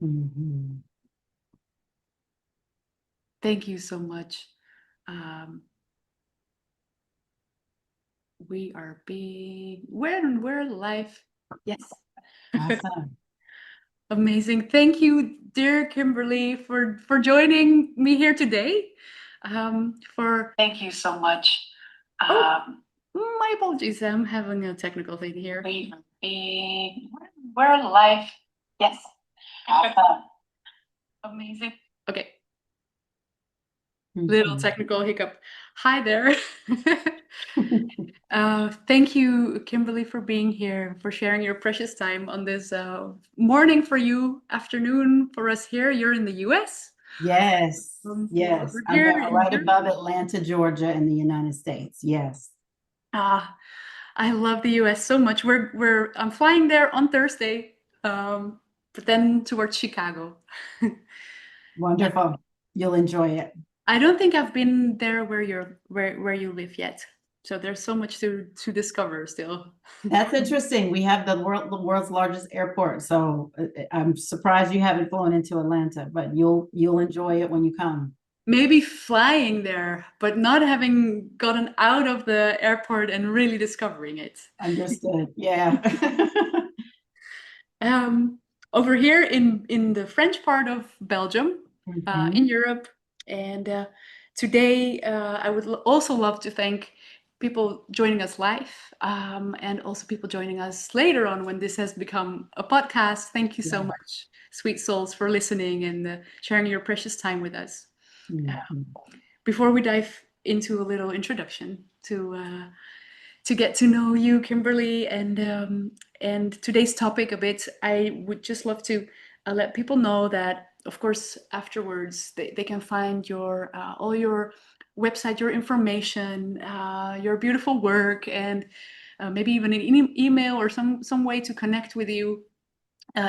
Mhm. Thank you so much. We're live. Yes. Awesome. Amazing. Thank you, dear Kimberly, for joining me here today. Thank you so much. My apologies. I'm having a technical thing here. We're live. Yes. Awesome. Amazing. Okay. Little technical hiccup. Hi there. Thank you, Kimberly, for being here, for sharing your precious time on this morning for you, afternoon for us here. You're in the US. Yes. Yes. We're I'm here in right Europe. above Atlanta, Georgia, in the United States. Yes. I love the US so much. I'm flying there on Thursday, but then towards Chicago. Wonderful. You'll enjoy it. I don't think I've been there where you live yet. So there's so much to discover still. That's interesting. We have the world's largest airport, so I'm surprised you haven't flown into Atlanta, but you'll enjoy it when you come. Maybe flying there, but not having gotten out of the airport and really discovering it. Understood. Yeah. Over here in the French part of Belgium, in Europe, and today I would also love to thank people joining us live, and also people joining us later on when this has become a podcast. Thank you so much, sweet souls, for listening and sharing your precious time with us. Before we dive into a little introduction to get to know you, Kimberly, and today's topic a bit, I would just love to let people know that, of course, afterwards they can find your all your website, your information, your beautiful work, and maybe even an email or some way to connect with you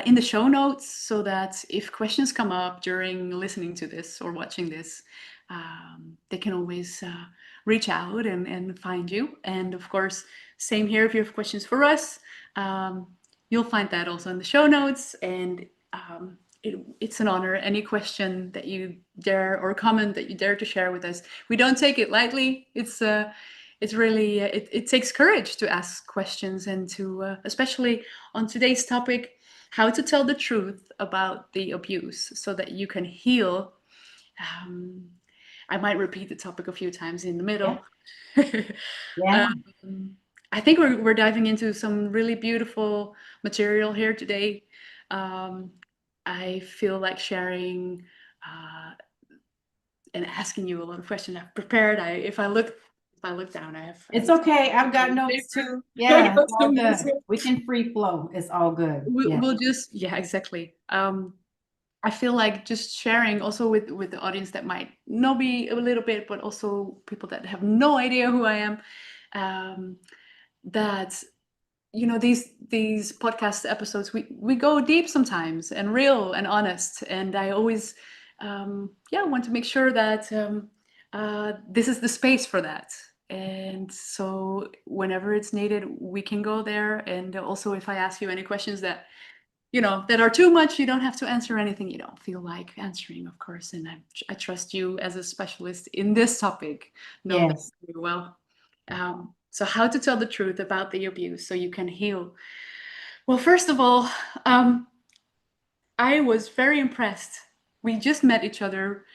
in the show notes, so that if questions come up during listening to this or watching this, they can always reach out and find you. And of course, same here, if you have questions for us, you'll find that also in the show notes. And it's an honor, any question that you dare or comment that you dare to share with us. We don't take it lightly. It's really it takes courage to ask questions, and to especially on today's topic, how to tell the truth about the abuse so that you can heal. I might repeat the topic a few times in the middle. Yeah. I think we're diving into some really beautiful material here today. I feel like sharing and asking you a lot of questions. I've prepared. If I look down, I have. It's okay. I've got notes too. Yeah, it's all good. We can free flow. It's all good. Yeah. We'll just, yeah, exactly. I feel like just sharing also with the audience that might know me a little bit, but also people that have no idea who I am, that these podcast episodes, we go deep sometimes, and real and honest, and I always want to make sure that this is the space for that. And so whenever it's needed, we can go there. And also, if I ask you any questions that that are too much, you don't have to answer anything you don't feel like answering, of course. And I trust you as a specialist in this topic. Know that very well. So how to tell the truth about the abuse so you can heal. Well, first of all, I was very impressed. We just met each other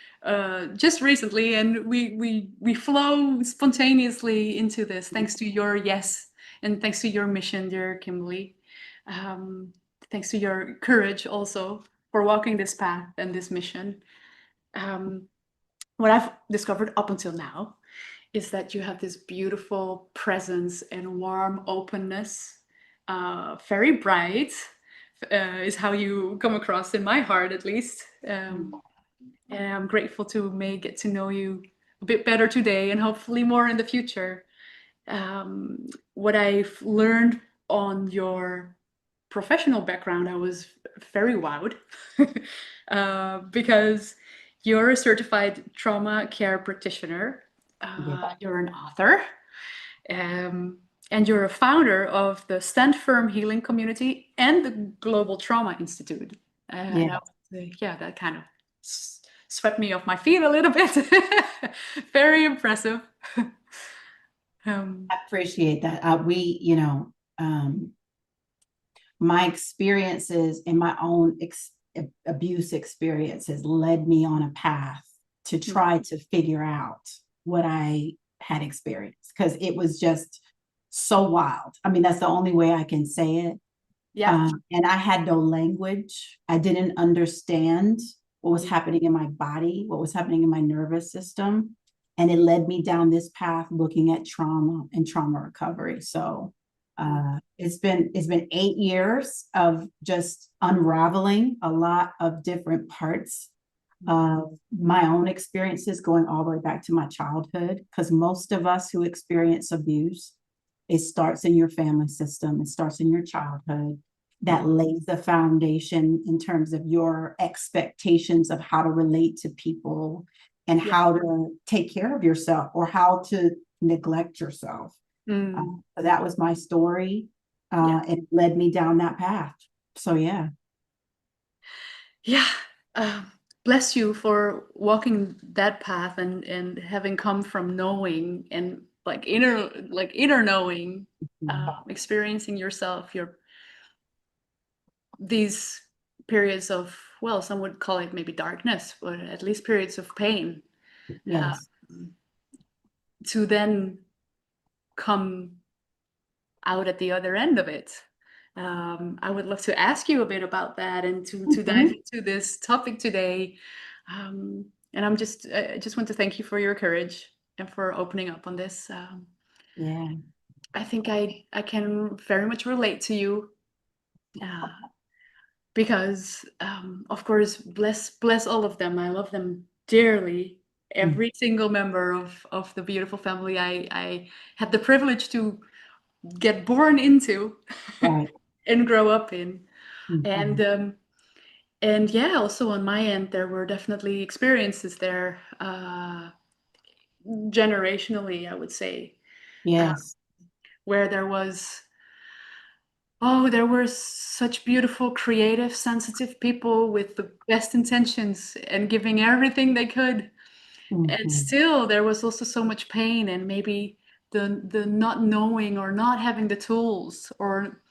just recently, and we flow spontaneously into this, thanks to your yes, and thanks to your mission, dear Kimberly. Thanks to your courage also for walking this path and this mission. What I've discovered up until now is that you have this beautiful presence and warm openness, very bright, is how you come across in my heart, at least. And I'm grateful to may get to know you a bit better today, and hopefully more in the future. What I've learned on your professional background, I was very wowed because you're a certified trauma care practitioner. You're an author, and you're a founder of the StandFirm Healing Community and the Global Trauma Institute. And I was yeah, that kind of swept me off my feet a little bit. Very impressive. I appreciate that. My experiences and my own abuse experiences led me on a path to try to figure out what I had experienced, because it was just so wild. I mean, that's the only way I can say it. Yeah. And I had no language. I didn't understand what was happening in my body, what was happening in my nervous system. And it led me down this path looking at trauma and trauma recovery. So it's been 8 years of just unraveling a lot of different parts of my own experiences, going all the way back to my childhood, because most of us who experience abuse, it starts in your family system, it starts in your childhood. That lays the foundation in terms of your expectations of how to relate to people and how to take care of yourself, or how to neglect yourself. So that was my story. It led me down that path. So yeah. Bless you for walking that path and having come from knowing and inner knowing, experiencing yourself, these periods of, well, some would call it maybe darkness, but at least periods of pain. Yes. To then come out at the other end of it. I would love to ask you a bit about that and to dive into this topic today. And I just want to thank you for your courage and for opening up on this. I think I can very much relate to you, because of course, bless all of them. I love them dearly. Every single member of the beautiful family I had the privilege to get born into and grow up in. And yeah, also on my end, there were definitely experiences there, generationally, I would say. Yes. Where there were such beautiful, creative, sensitive people with the best intentions and giving everything they could. And still there was also so much pain, and maybe the not knowing or not having the tools, or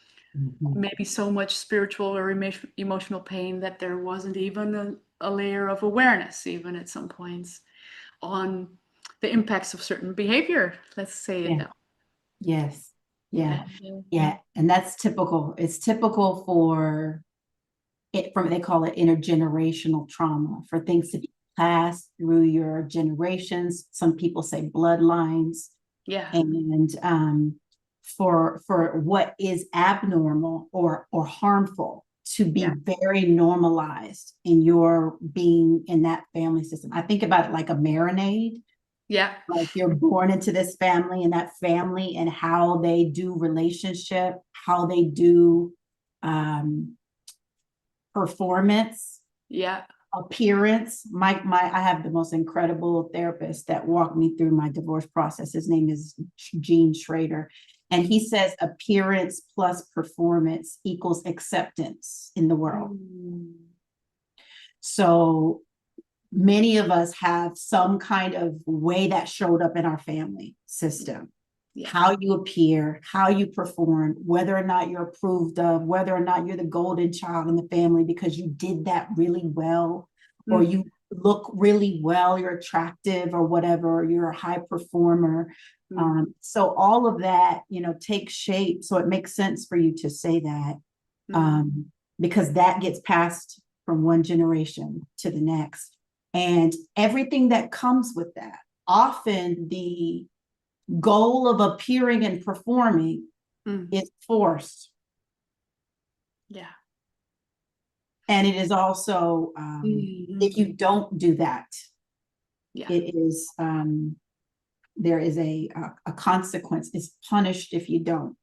maybe so much spiritual or emotional pain that there wasn't even a layer of awareness, even at some points, on the impacts of certain behavior. Let's say it now. Yes. Yeah. And that's typical. It's typical for it, they call it intergenerational trauma, for things to be passed through your generations. Some people say bloodlines. And for what is abnormal or harmful to be very normalized in your being in that family system. I think about it like a marinade. Like you're born into this family, and that family and how they do relationship, how they do performance, appearance. I have the most incredible therapist that walked me through my divorce process. His name is Gene Schrader. And he says appearance plus performance equals acceptance in the world. So many of us have some kind of way that showed up in our family system. How you appear, how you perform, whether or not you're approved of, whether or not you're the golden child in the family because you did that really well, or you look really well, you're attractive or whatever, or you're a high performer. So all of that, takes shape. So it makes sense for you to say that, because that gets passed from one generation to the next. And everything that comes with that, often the goal of appearing and performing is forced. And it is also, if you don't do that, it is, there is a consequence. It's punished if you don't.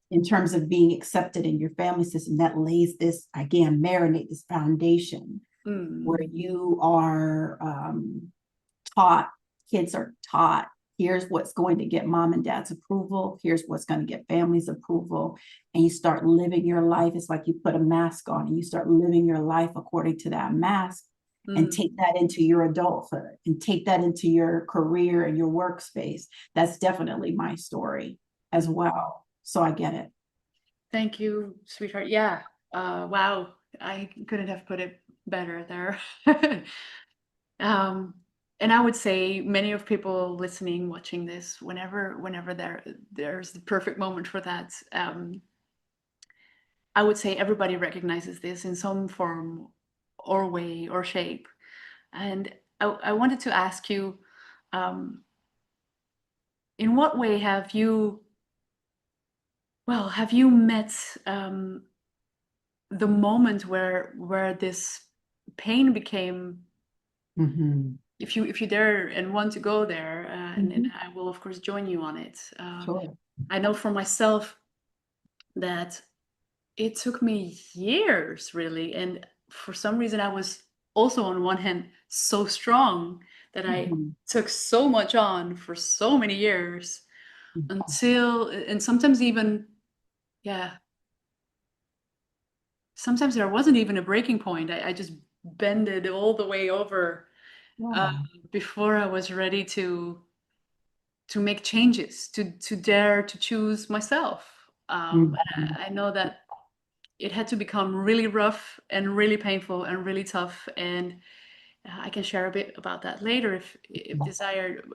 In terms of being accepted in your family system, that lays this, again, marinate this foundation where you are taught, kids are taught, here's what's going to get mom and dad's approval. Here's what's going to get family's approval. And you start living your life. It's like you put a mask on and you start living your life according to that mask, and take that into your adulthood and take that into your career and your workspace. That's definitely my story as well. So I get it. Thank you, sweetheart. Yeah. Wow. I couldn't have put it better there. And I would say many of people listening, watching this, whenever there's the perfect moment for that, I would say everybody recognizes this in some form or way or shape. And I wanted to ask you, in what way have you met the moment where this pain became, if you dare and want to go there, and I will of course join you on it. Sure. I know for myself that it took me years, really, and for some reason I was also on one hand so strong that I took so much on for so many years until, and sometimes even, yeah, sometimes there wasn't even a breaking point. I just bended all the way over before I was ready to make changes, to dare to choose myself. I know that it had to become really rough and really painful and really tough, and I can share a bit about that later if desired.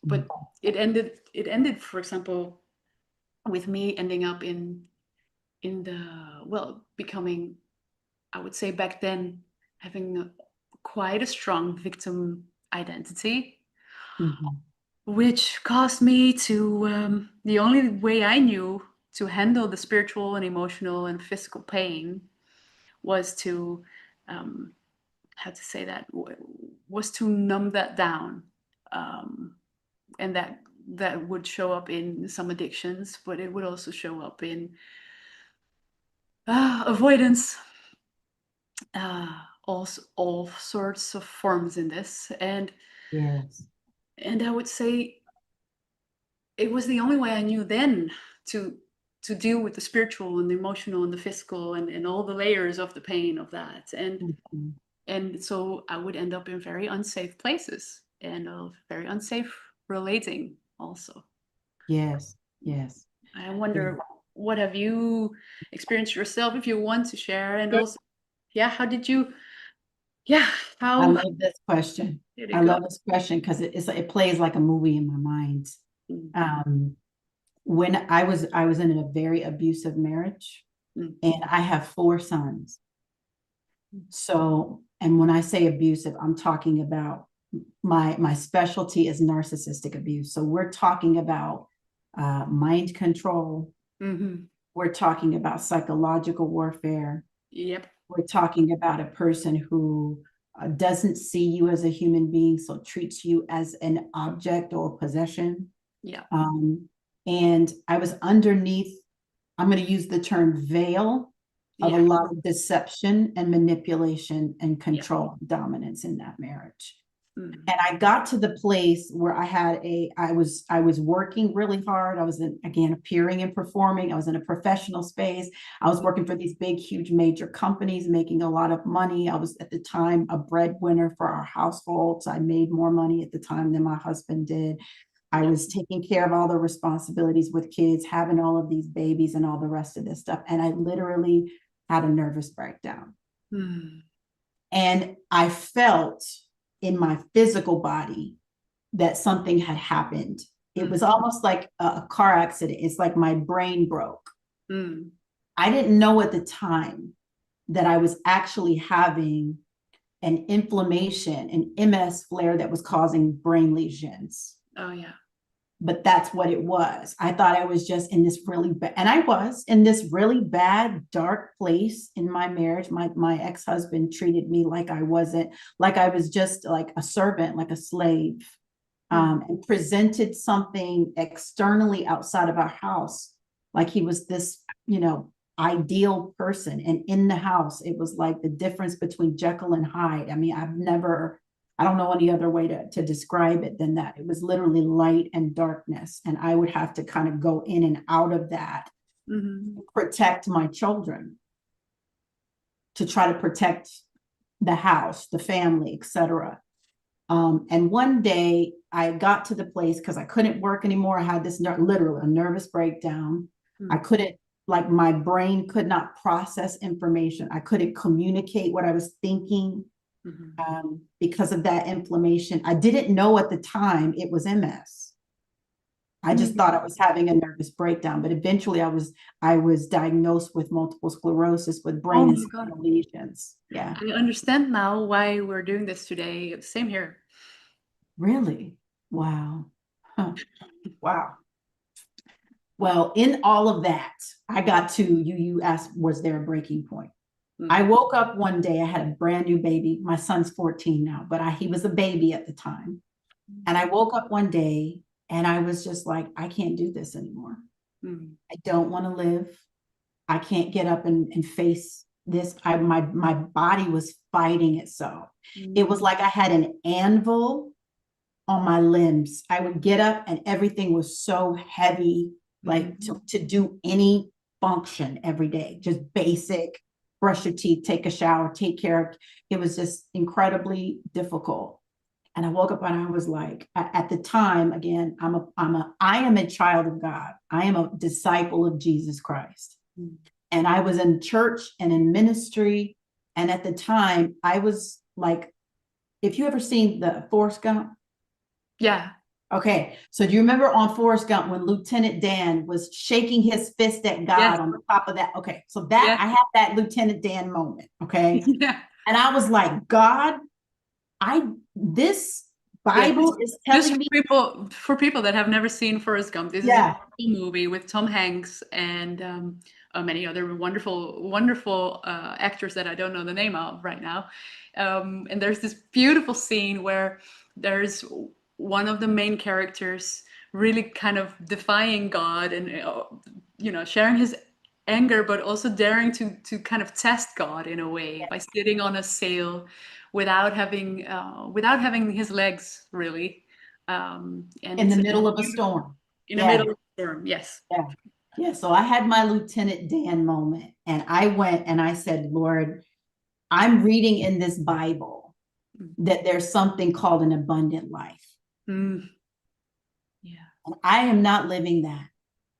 But it ended, for example, with me ending up in becoming, I would say back then, having quite a strong victim identity, which caused me to, the only way I knew to handle the spiritual and emotional and physical pain was to, how to say that, was to numb that down. And that would show up in some addictions, but it would also show up in avoidance, all sorts of forms in this. And I would say it was the only way I knew then to deal with the spiritual and the emotional and the physical and all the layers of the pain of that. And so I would end up in very unsafe places and very unsafe relating also. Yes. I wonder, what have you experienced yourself, if you want to share? And also, how did you, how? I love this question. I love this question because it plays like a movie in my mind. When I was in a very abusive marriage, and I have 4 sons. So, and when I say abusive, I'm talking about my specialty is narcissistic abuse. So we're talking about mind control. We're talking about psychological warfare. We're talking about a person who doesn't see you as a human being, so treats you as an object or possession. And I was underneath, I'm going to use the term veil, of a lot of deception and manipulation and control, dominance in that marriage. And I got to the place where I was working really hard. I was again appearing and performing. I was in a professional space. I was working for these big, huge, major companies, making a lot of money. I was at the time a breadwinner for our household. So I made more money at the time than my husband did. I was taking care of all the responsibilities with kids, having all of these babies and all the rest of this stuff. And I literally had a nervous breakdown. And I felt in my physical body that something had happened. It was almost like a car accident. It's like my brain broke. I didn't know at the time that I was actually having an inflammation, an MS flare that was causing brain lesions. But that's what it was. I thought I was just in this really bad, and I was in this really bad, dark place in my marriage. My ex-husband treated me like I wasn't, like I was just like a servant, like a slave, and presented something externally outside of our house, like he was this, ideal person. And in the house, it was like the difference between Jekyll and Hyde. I mean, I've never I don't know any other way to describe it than that. It was literally light and darkness. And I would have to kind of go in and out of that, protect my children, to try to protect the house, the family, etc. And one day I got to the place because I couldn't work anymore. I had this literally a nervous breakdown. I couldn't, like, my brain could not process information. I couldn't communicate what I was thinking because of that inflammation. I didn't know at the time it was MS. I just thought I was having a nervous breakdown, but eventually I was diagnosed with multiple sclerosis with brain and spinal lesions. Yeah. I understand now why we're doing this today. Same here. Really? Wow. Huh. Wow. Well, in all of that, I got to, you asked, was there a breaking point? I woke up one day, I had a brand new baby. My son's 14 now, but he was a baby at the time. And I woke up one day and I was just like, I can't do this anymore. I don't want to live. I can't get up and face this. My body was fighting it. So it was like I had an anvil on my limbs. I would get up and everything was so heavy, like to do any function every day, just basic, brush your teeth, take a shower, take care of. It was just incredibly difficult. And I woke up and I was like, at the time, again, I am a child of God. I am a disciple of Jesus Christ. And I was in church and in ministry. And at the time I was like, if you ever seen the Forrest Gump? Yeah. Okay. So do you remember on Forrest Gump when Lieutenant Dan was shaking his fist at God on the top of that? Okay. So that I had that Lieutenant Dan moment. Okay. Yeah. And I was like, God, this Bible is telling me. For people that have never seen Forrest Gump, this is a movie with Tom Hanks and many other wonderful actors that I don't know the name of right now. And there's this beautiful scene where there's one of the main characters really kind of defying God and sharing his anger, but also daring to kind of test God in a way by sitting on a sail without having his legs really, and in the middle of a storm. In the middle of a storm, yes. Yeah. So I had my Lieutenant Dan moment, and I went and I said, Lord, I'm reading in this Bible that there's something called an abundant life. Yeah. And I am not living that.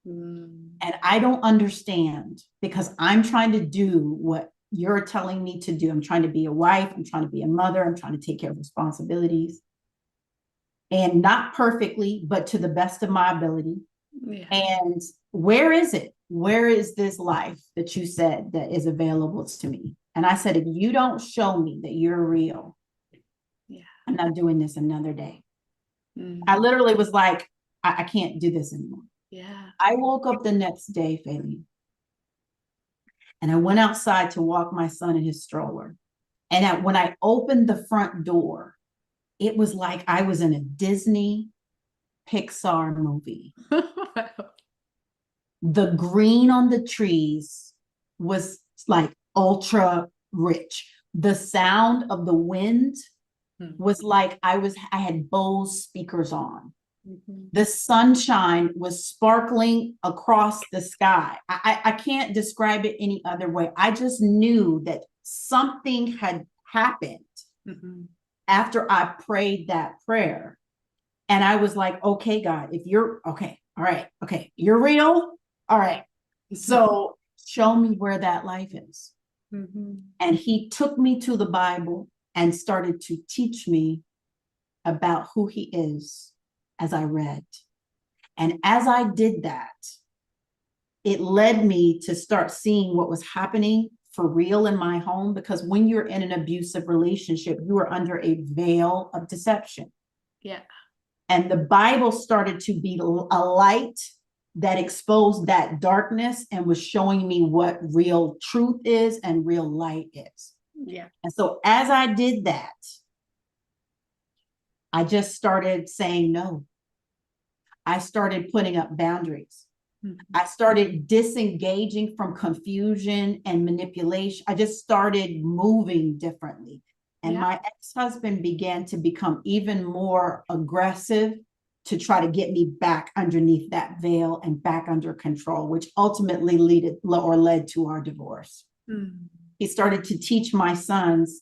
And I don't understand, because I'm trying to do what you're telling me to do. I'm trying to be a wife. I'm trying to be a mother. I'm trying to take care of responsibilities. And not perfectly, but to the best of my ability. Yeah. And where is it? Where is this life that you said that is available to me? And I said, if you don't show me that you're real, I'm not doing this another day. I literally was like, I can't do this anymore. Yeah. I woke up the next day, Feline, and I went outside to walk my son in his stroller. And when I opened the front door, it was like I was in a Disney Pixar movie. The green on the trees was like ultra rich. The sound of the wind was like I had Bose speakers on. The sunshine was sparkling across the sky. I can't describe it any other way. I just knew that something had happened after I prayed that prayer. And I was like, okay, God, if you're okay, all right, okay, you're real. All right. So show me where that life is. And he took me to the Bible and started to teach me about who he is as I read. And as I did that, it led me to start seeing what was happening for real in my home, because when you're in an abusive relationship, you are under a veil of deception. Yeah. And the Bible started to be a light that exposed that darkness and was showing me what real truth is and real light is. Yeah. And so as I did that, I just started saying no. I started putting up boundaries. I started disengaging from confusion and manipulation. I just started moving differently. And my ex-husband began to become even more aggressive to try to get me back underneath that veil and back under control, which ultimately led to our divorce. Mm. He started to teach my sons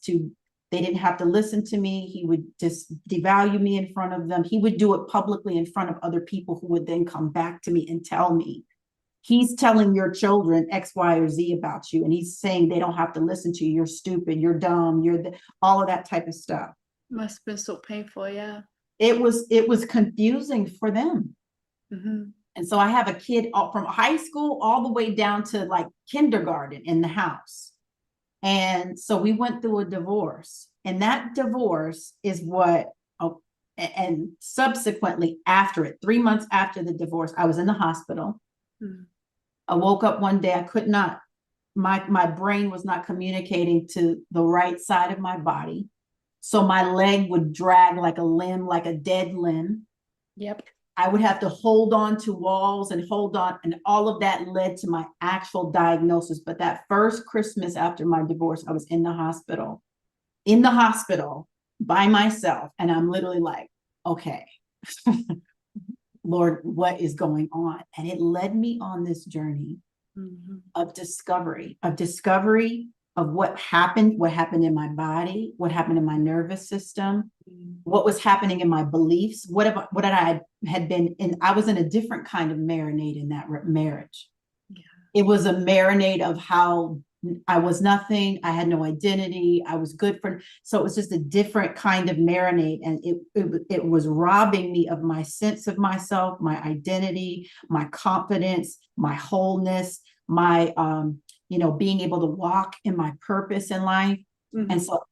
they didn't have to listen to me. He would just devalue me in front of them. He would do it publicly in front of other people who would then come back to me and tell me, he's telling your children X, Y, or Z about you. And he's saying they don't have to listen to you. You're stupid. You're dumb. All of that type of stuff. Must have been so painful. Yeah. It was confusing for them. Mm-hmm. And so I have a kid from high school all the way down to like kindergarten in the house. And so we went through a divorce, and that divorce is and subsequently after it, 3 months after the divorce, I was in the hospital. Mm-hmm. I woke up one day, I could not, my brain was not communicating to the right side of my body. So my leg would drag like a limb, like a dead limb. Yep. I would have to hold on to walls and hold on. And all of that led to my actual diagnosis. But that first Christmas after my divorce, I was in the hospital by myself. And I'm literally like, okay, Lord, what is going on? And it led me on this journey of discovery of what happened in my body, what happened in my nervous system, what was happening in my beliefs, what I had been in. I was in a different kind of marinade in that marriage. Yeah. It was a marinade of how I was nothing. I had no identity. I was good for, so it was just a different kind of marinade. And it was robbing me of my sense of myself, my identity, my confidence, my wholeness, my, being able to walk in my purpose in life. Mm-hmm. And so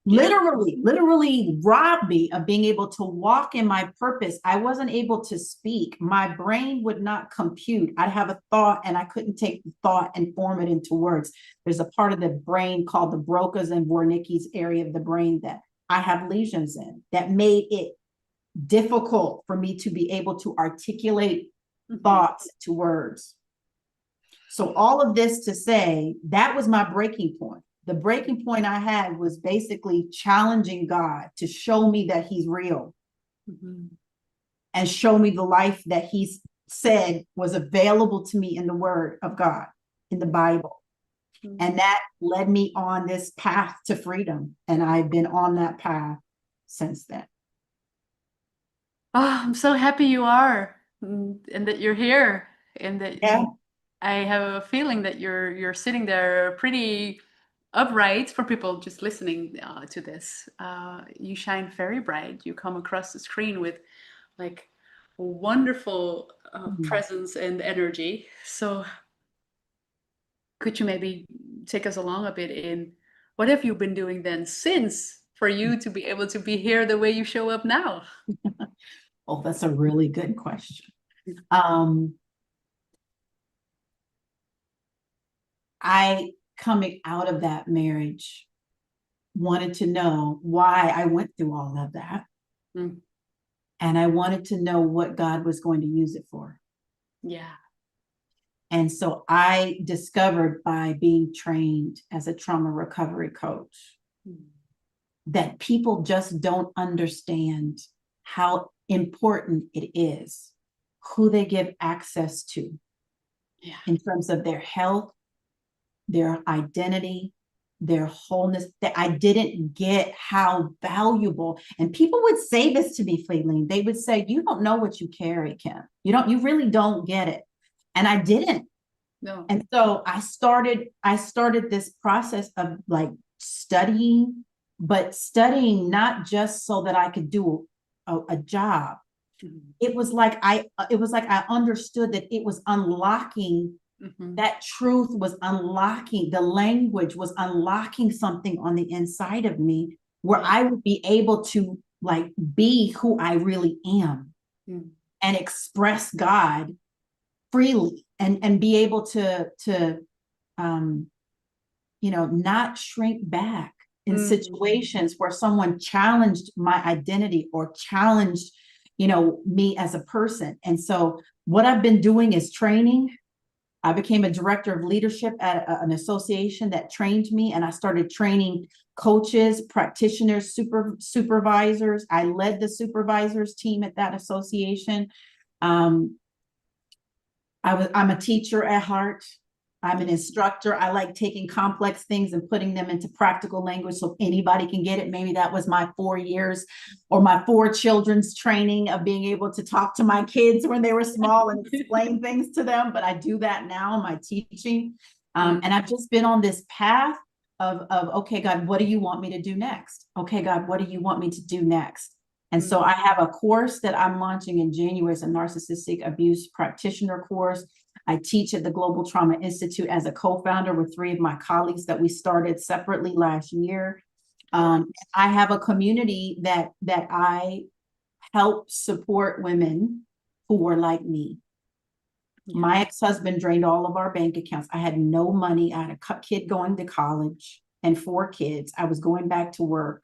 literally robbed me of being able to walk in my purpose. I wasn't able to speak. My brain would not compute. I'd have a thought and I couldn't take the thought and form it into words. There's a part of the brain called the Broca's and Wernicke's area of the brain that I have lesions in that made it difficult for me to be able to articulate thoughts to words. So all of this to say, that was my breaking point. The breaking point I had was basically challenging God to show me that he's real and show me the life that he's said was available to me in the word of God, in the Bible. And that led me on this path to freedom. And I've been on that path since then. Oh, I'm so happy you are and that you're here and that I have a feeling that you're sitting there pretty upright for people just listening to this. You shine very bright. You come across the screen with like a wonderful presence and energy. So could you maybe take us along a bit in what have you been doing then since for you to be able to be here the way you show up now? Oh, that's a really good question. I, coming out of that marriage, wanted to know why I went through all of that. And I wanted to know what God was going to use it for. Yeah. And so I discovered by being trained as a trauma recovery coach that people just don't understand how important it is who they give access to in terms of their health, their identity, their wholeness. That I didn't get how valuable, and people would say this to me, Feline. They would say, "You don't know what you carry, Kim. You really don't get it." And I didn't. No. And so I started this process of like studying, but studying not just so that I could do a job. It was like I understood that it was unlocking. That truth was unlocking, the language was unlocking something on the inside of me where I would be able to like be who I really am and express God freely and be able to not shrink back in situations where someone challenged my identity or challenged, me as a person. And so what I've been doing is training. I became a director of leadership at an association that trained me, and I started training coaches, practitioners, supervisors. I led the supervisors team at that association. I'm a teacher at heart. I'm an instructor. I like taking complex things and putting them into practical language so anybody can get it. Maybe that was my 4 years or my 4 children's training of being able to talk to my kids when they were small and explain things to them. But I do that now in my teaching. And I've just been on this path of, okay, God, what do you want me to do next? Okay, God, what do you want me to do next? And so I have a course that I'm launching in January. It's a narcissistic abuse practitioner course. I teach at the Global Trauma Institute as a co-founder with 3 of my colleagues that we started separately last year. I have a community that I help support women who are like me. My ex-husband drained all of our bank accounts. I had no money. I had a kid going to college and 4 kids. I was going back to work.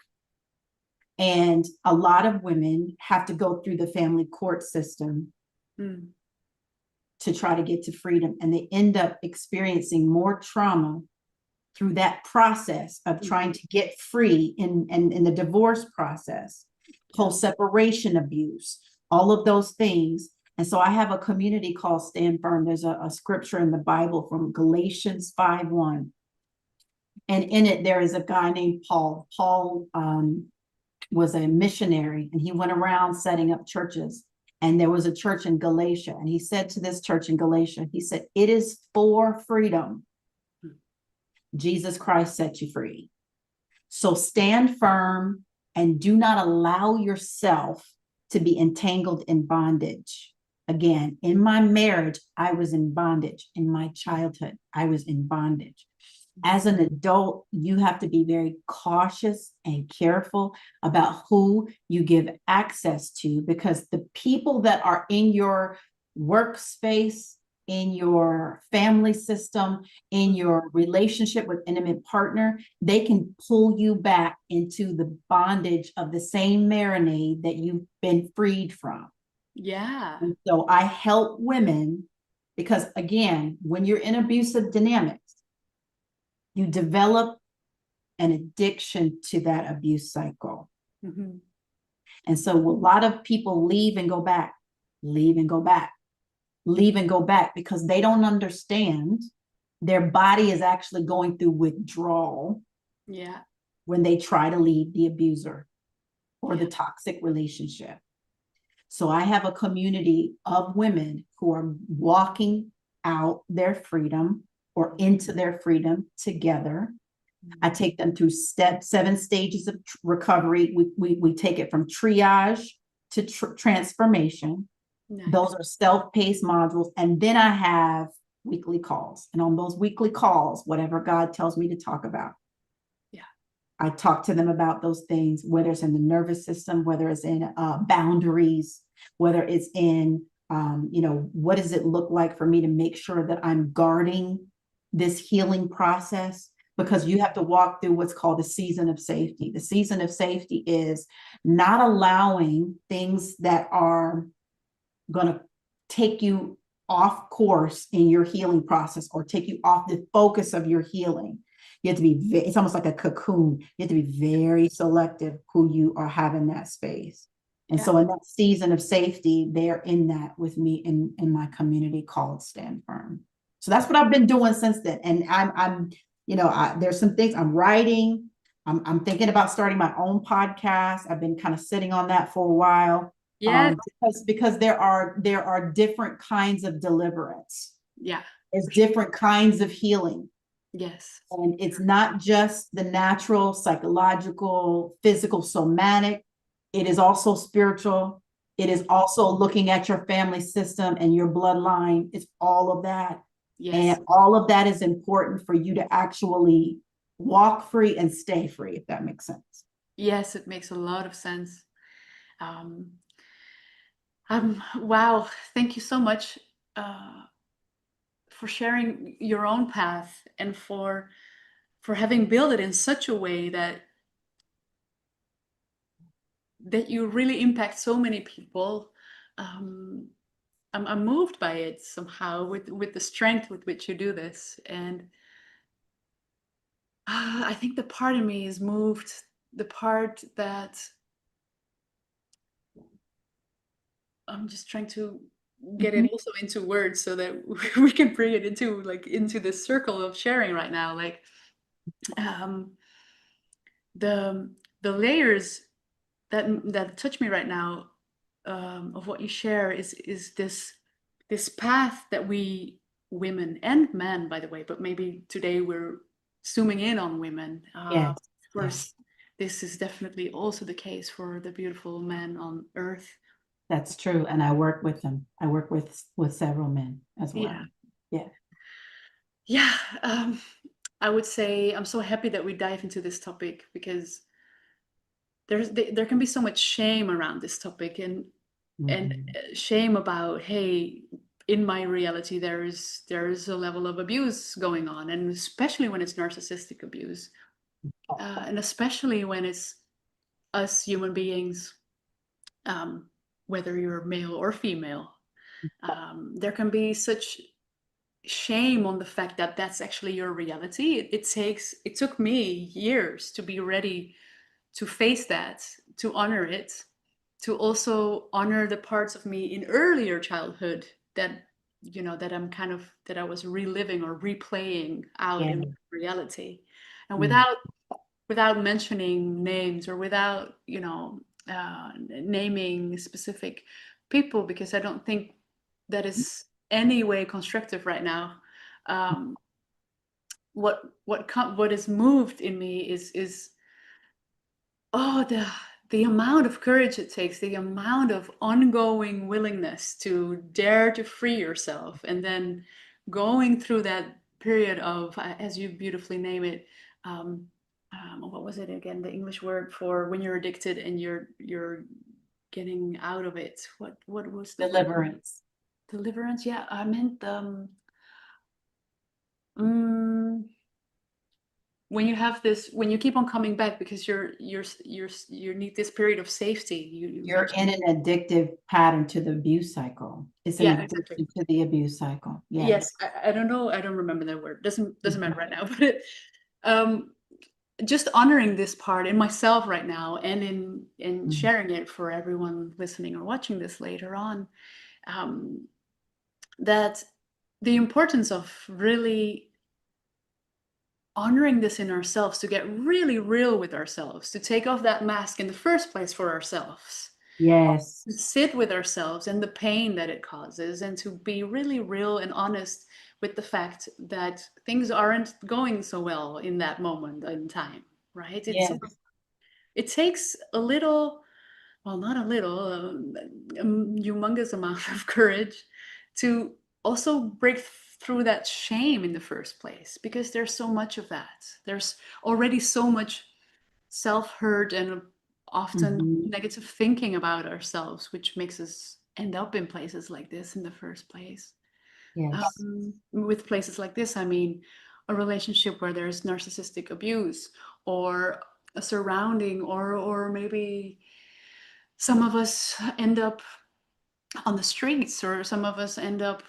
And a lot of women have to go through the family court system to try to get to freedom. And they end up experiencing more trauma through that process of trying to get free in the divorce process, post-separation abuse, all of those things. And so I have a community called StandFirm. There's a scripture in the Bible from Galatians 5:1. And in it, there is a guy named Paul. Paul was a missionary, and he went around setting up churches. And there was a church in Galatia, and he said to this church in Galatia, he said, "It is for freedom Jesus Christ set you free. So stand firm and do not allow yourself to be entangled in bondage." Again, in my marriage, I was in bondage. In my childhood, I was in bondage. As an adult, you have to be very cautious and careful about who you give access to, because the people that are in your workspace, in your family system, in your relationship with intimate partner, they can pull you back into the bondage of the same marinade that you've been freed from. Yeah. And so I help women because, again, when you're in abusive dynamics, you develop an addiction to that abuse cycle. And so a lot of people leave and go back, leave and go back, leave and go back, because they don't understand their body is actually going through withdrawal when they try to leave the abuser or the toxic relationship. So I have a community of women who are walking out their freedom or into their freedom together. I take them through 7 stages of recovery. We take it from triage to transformation. Nice. Those are self-paced modules. And then I have weekly calls. And on those weekly calls, whatever God tells me to talk about, I talk to them about those things, whether it's in the nervous system, whether it's in boundaries, whether it's in, what does it look like for me to make sure that I'm guarding this healing process? Because you have to walk through what's called a season of safety. The season of safety is not allowing things that are going to take you off course in your healing process or take you off the focus of your healing. You have to be, it's almost like a cocoon. You have to be very selective who you are having that space. And so in that season of safety, they're in that with me in my community called Stand Firm. So that's what I've been doing since then. And I'm there's some things I'm writing. I'm thinking about starting my own podcast. I've been kind of sitting on that for a while. Because there are different kinds of deliverance. There's different kinds of healing. And it's not just the natural, psychological, physical, somatic. It is also spiritual. It is also looking at your family system and your bloodline. It's all of that. And all of that is important for you to actually walk free and stay free, if that makes sense. Yes, it makes a lot of sense. Wow, thank you so much for sharing your own path and for having built it in such a way that you really impact so many people. I'm moved by it somehow with the strength with which you do this. And I think the part of me is moved, the part that I'm just trying to get it Mhm. also into words so that we can bring it into into this circle of sharing right now. Like um, the layers that touch me right now, of what you share is this path that we women and men, by the way, but maybe today we're zooming in on women. Yes, Of yes, course, this is definitely also the case for the beautiful men on earth. that's true. And I work with them. I work with several men as Yeah. well. Yeah. Yeah. I would say I'm so happy that we dive into this topic because there can be so much shame around this topic, and Mhm. shame about, hey, in my reality there is a level of abuse going on, and especially when it's narcissistic abuse, and especially when it's us human beings, um, whether you're male or female, there can be such shame on the fact that that's actually your reality. It took me years to be ready to face that, to honor it, to also honor the parts of me in earlier childhood that, that that I was reliving or replaying out Yeah. in reality. And Mm. without mentioning names, or without, naming specific people, because I don't think that is any way constructive right now. Um, what is moved in me is, oh, the amount of courage it takes, the amount of ongoing willingness to dare to free yourself, and then going through that period of, as you beautifully name it, um, what was it again? The English word for when you're addicted and you're getting out of it. What was the word? Deliverance. Deliverance. Yeah, I meant mm, when you have this, when you keep on coming back because you need this period of safety. You You're mentioned. in an addictive pattern to the abuse cycle. It's an Yeah, exactly. addiction to the abuse cycle. Yes. Yes, I don't know. I don't remember that word. Doesn't Mhm. matter right now. But um, just honoring this part in myself right now, and in Mm. sharing it for everyone listening or watching this later on, um, that the importance of really honoring this in ourselves, to get really real with ourselves, to take off that mask in the first place for ourselves, Yes. to sit with ourselves and the pain that it causes, and to be really real and honest with the fact that things aren't going so well in that moment in time, right? Yes. It takes a little, well, not a little, a humongous amount of courage to also break through that shame in the first place, because there's so much of that. There's already so much self-hurt and often Mhm. negative thinking about ourselves, which makes us end up in places like this in the first place. Yes. With places like this, I mean a relationship where there's narcissistic abuse, or a surrounding, or maybe some of us end up on the streets, or some of us end up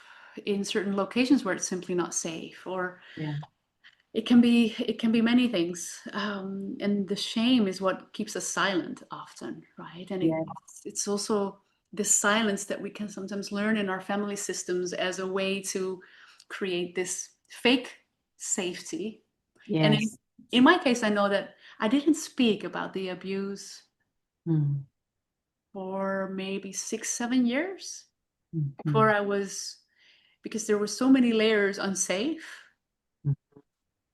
in certain locations where it's simply not safe, or Yeah. it can be many things, and the shame is what keeps us silent often, right? And Yeah. it's also this silence that we can sometimes learn in our family systems as a way to create this fake safety. And Yes. in my case, I know that I didn't speak about the abuse Mm. for maybe 6, 7 years before Mhm. I was, because there were so many layers unsafe, Mm.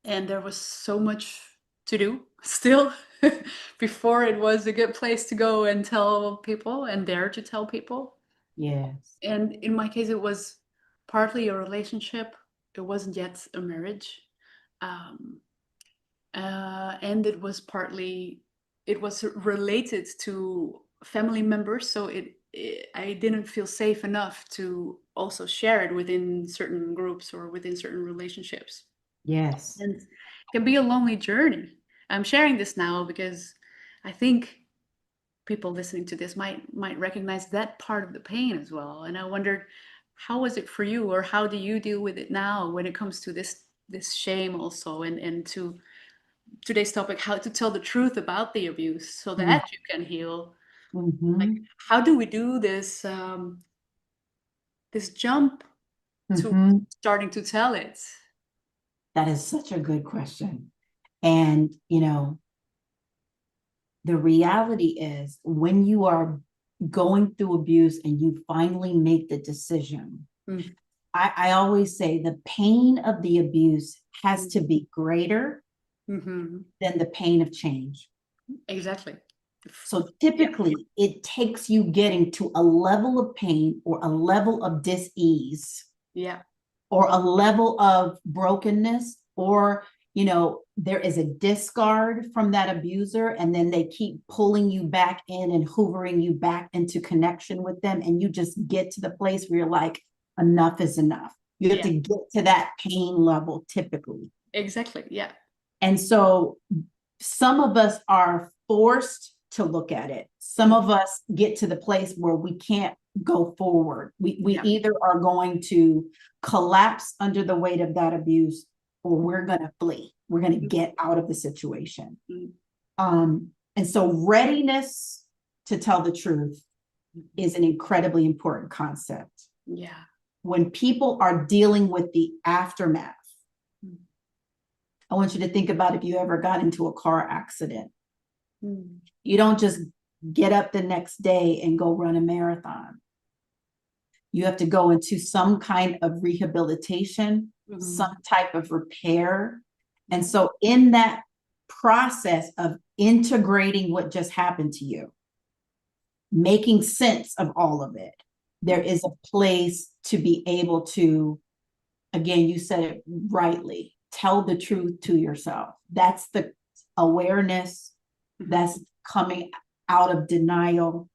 and there was so much to do still before it was a good place to go and tell people and dare to tell people. Yes. And in my case, it was partly a relationship. It wasn't yet a marriage. Um, and it was related to family members. So I didn't feel safe enough to also share it within certain groups or within certain relationships. Yes. And it can be a lonely journey. I'm sharing this now because I think people listening to this might recognize that part of the pain as well. And I wondered, how was it for you, or how do you deal with it now when it comes to this shame also, and to today's topic, how to tell the truth about the abuse so that you can heal. Like, Mm-hmm. how do we do this this jump to Mm-hmm. starting to tell it? That is such a good question. And, the reality is when you are going through abuse and you finally make the decision, Mm. I always say the pain of the abuse has to be greater Mm-hmm. than the pain of change. Exactly. So Yeah. typically, it takes you getting to a level of pain or a level of dis-ease Yeah. or a level of brokenness, or there is a discard from that abuser, and then they keep pulling you back in and hoovering you back into connection with them, and you just get to the place where you're like, enough is enough. You have Yeah. to get to that pain level typically. Exactly. Yeah. And so some of us are forced to look at it. Some of us get to the place where we can't go forward. We Yeah. either are going to collapse under the weight of that abuse, or we're going to flee. We're going to get out of the situation. And so readiness to tell the truth is an incredibly important concept. Yeah. When people are dealing with the aftermath, I want you to think about if you ever got into a car accident. You don't just get up the next day and go run a marathon. You have to go into some kind of rehabilitation, some type of repair. And so in that process of integrating what just happened to you, making sense of all of it, there is a place to be able to, again, you said it rightly, tell the truth to yourself. That's the awareness. That's coming out of denial.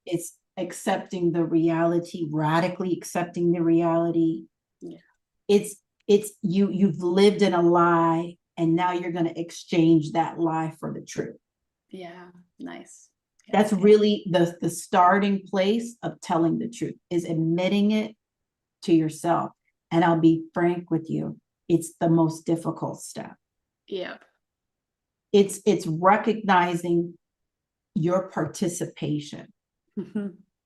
It's accepting the reality, radically accepting the reality. Yeah. It's you've lived in a lie, and now you're going to exchange that lie for the truth. Yeah, nice. Yeah. That's really the starting place of telling the truth, is admitting it to yourself. And I'll be frank with you, it's the most difficult step. Yeah. It's recognizing your participation,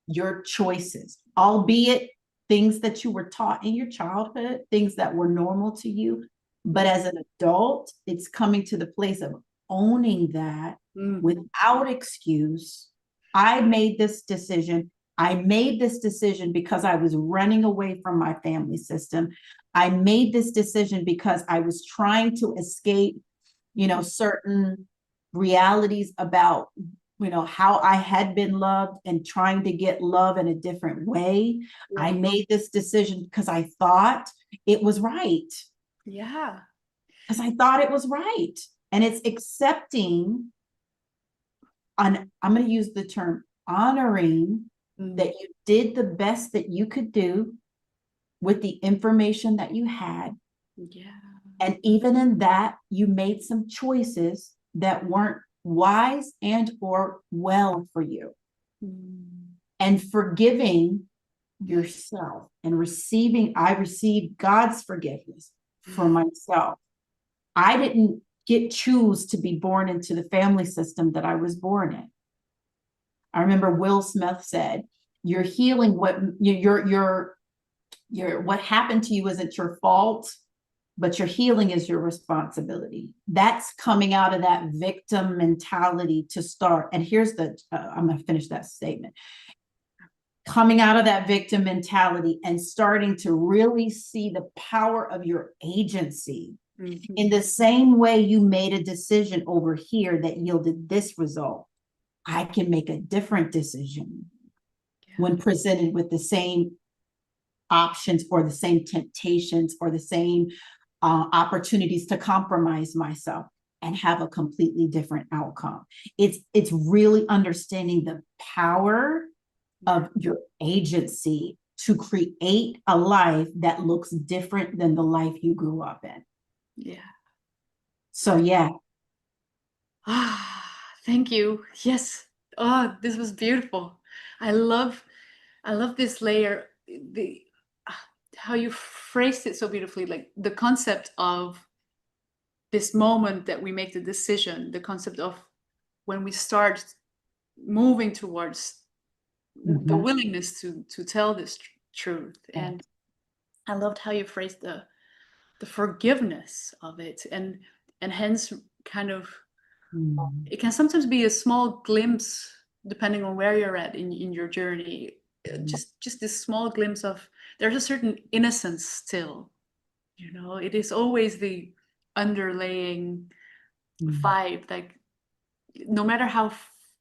your choices, albeit things that you were taught in your childhood, things that were normal to you. But as an adult, it's coming to the place of owning that without excuse. I made this decision. I made this decision because I was running away from my family system. I made this decision because I was trying to escape, certain realities about, how I had been loved and trying to get love in a different way. Yeah. I made this decision because I thought it was right. Yeah. Because I thought it was right. And it's accepting, I'm going to use the term honoring, that you did the best that you could do with the information that you had. Yeah. And even in that, you made some choices that weren't wise and or well for you. And forgiving yourself and I received God's forgiveness for myself. I didn't choose to be born into the family system that I was born in. I remember Will Smith said, "You're healing what what happened to you isn't your fault, but your healing is your responsibility." That's coming out of that victim mentality to start. And here's I'm going to finish that statement. Coming out of that victim mentality and starting to really see the power of your agency. In the same way you made a decision over here that yielded this result, I can make a different decision when presented with the same options or the same temptations or the same opportunities to compromise myself and have a completely different outcome. It's really understanding the power of your agency to create a life that looks different than the life you grew up in. Yeah. So yeah. Thank you. Yes. Oh, this was beautiful. I love this layer the how you phrased it so beautifully, like the concept of this moment that we make the decision, the concept of when we start moving towards the willingness to tell this truth. And I loved how you phrased the forgiveness of it, and hence kind of it can sometimes be a small glimpse, depending on where you're at in your journey, just this small glimpse of there's a certain innocence still, you know. It is always the underlaying vibe, like no matter how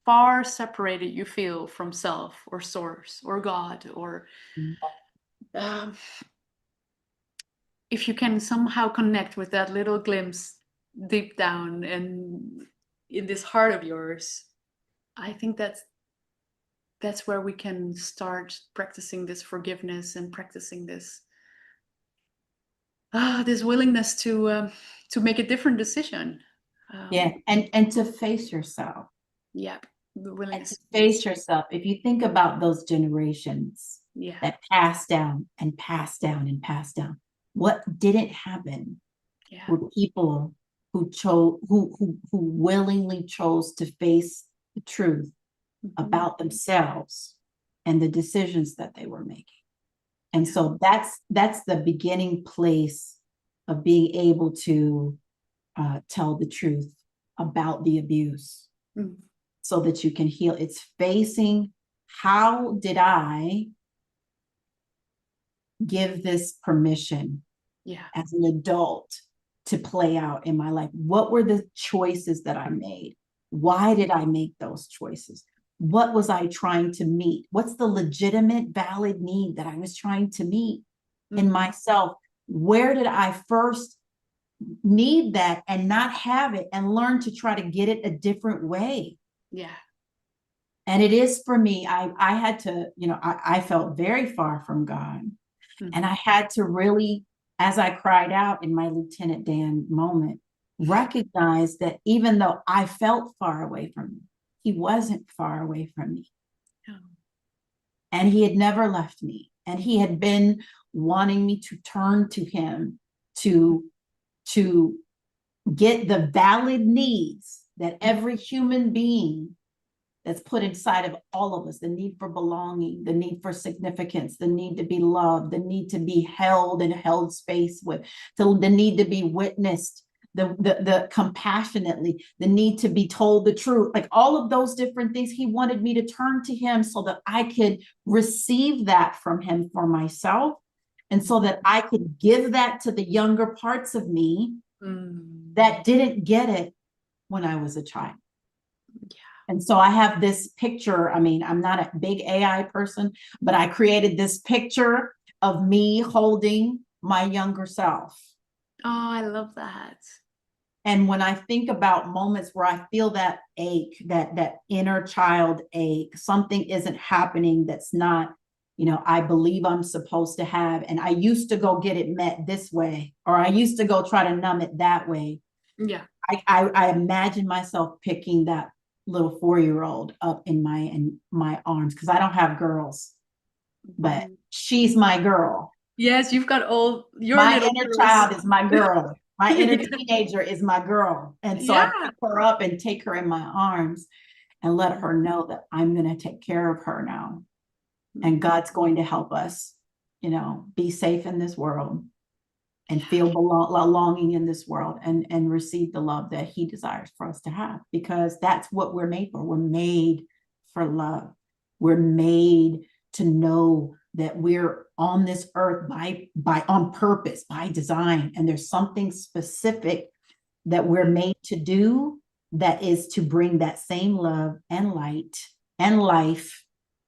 far separated you feel from self or source or God, or if you can somehow connect with that little glimpse deep down and in this heart of yours, I think that's where we can start practicing this forgiveness and practicing this this willingness to make a different decision. And to face yourself. Yeah, the willingness to face yourself. If you think about those generations that passed down and passed down and passed down, what didn't happen were people who chose, who willingly chose to face the truth about themselves and the decisions that they were making. And so that's the beginning place of being able to tell the truth about the abuse, so that you can heal. It's facing, how did I give this permission as an adult to play out in my life? What were the choices that I made? Why did I make those choices? What was I trying to meet? What's the legitimate, valid need that I was trying to meet in myself? Where did I first need that and not have it, and learn to try to get it a different way? And it is for me, I had to, you know, I felt very far from God. And I had to really, as I cried out in my Lieutenant Dan moment, recognize that even though I felt far away from him, he wasn't far away from me. And he had never left me. And he had been wanting me to turn to him to get the valid needs that every human being that's put inside of all of us, the need for belonging, the need for significance, the need to be loved, the need to be held and held space with, the need to be witnessed, the compassionately, the need to be told the truth, like all of those different things. He wanted me to turn to him so that I could receive that from him for myself, and so that I could give that to the younger parts of me that didn't get it when I was a child. And so I have this picture. I mean, I'm not a big AI person, but I created this picture of me holding my younger self. Oh, I love that. And when I think about moments where I feel that ache, that inner child ache, something isn't happening that's not, you know, I believe I'm supposed to have. And I used to go get it met this way, or I used to go try to numb it that way. I imagine myself picking that little 4-year-old up in my arms, because I don't have girls, but she's my girl. Yes, you've got all your my little inner girls. Child is my girl. My inner teenager is my girl. And so I pick her up and take her in my arms and let her know that I'm going to take care of her now. And God's going to help us, you know, be safe in this world and feel belonging in this world, and receive the love that he desires for us to have, because that's what we're made for. We're made for love. We're made to know that we're on this earth by on purpose, by design. And there's something specific that we're made to do, that is to bring that same love and light and life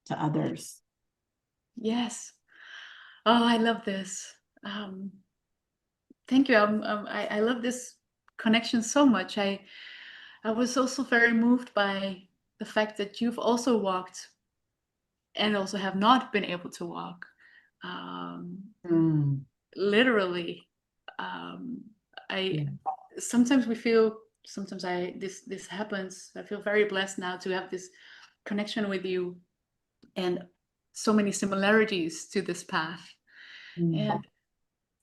to others. Yes. Oh, I love this. Thank you. I love this connection so much. I was also very moved by the fact that you've also walked and also have not been able to walk. Literally. Sometimes we feel, sometimes this happens. I feel very blessed now to have this connection with you. And so many similarities to this path. Mm.